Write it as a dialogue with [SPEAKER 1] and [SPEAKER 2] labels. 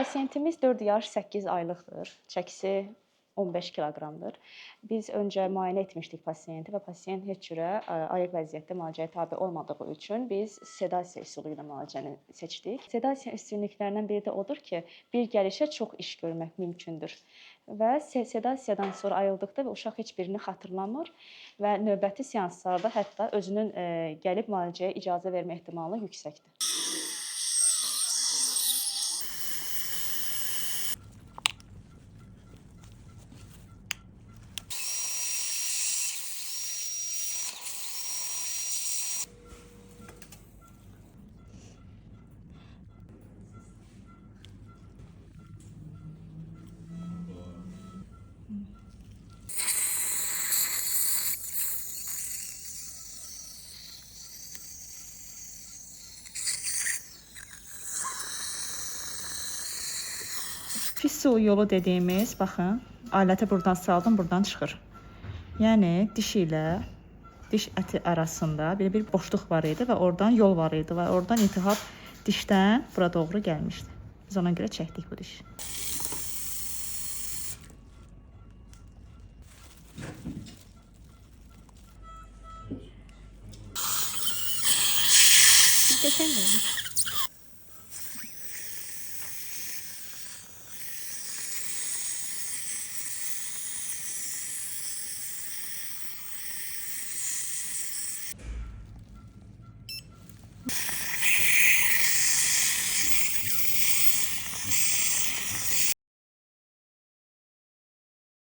[SPEAKER 1] Pasiyentimiz 4 yaş 8 aylıqdır. Çəkisi 15 kiloqramdır. Biz öncə müayinə etmişdik pasiyenti və pasiyent heç cürə ayıq vəziyyətdə müalicəyə tabe olmadığı üçün biz sedasiya üsulu ilə müalicəni seçdik. Sedasiya üstünlüklərindən biri də odur ki, bir gəlişə çox iş görmək mümkündür. Və sedasiyadan sonra ayıldıqda və uşaq heç birini xatırlamır və növbəti seanslarda hətta özünün gəlib müalicəyə icazə vermə ehtimalı yüksəkdir. Pis su yolu dediyimiz, baxın, aləti buradan saldım, buradan çıxır. Yəni diş ilə diş əti arasında belə bir boşluq var idi və oradan yol var idi və oradan iltihab dişdən bura doğru gəlmişdi. Biz ona görə çəkdik bu dişi. Geçen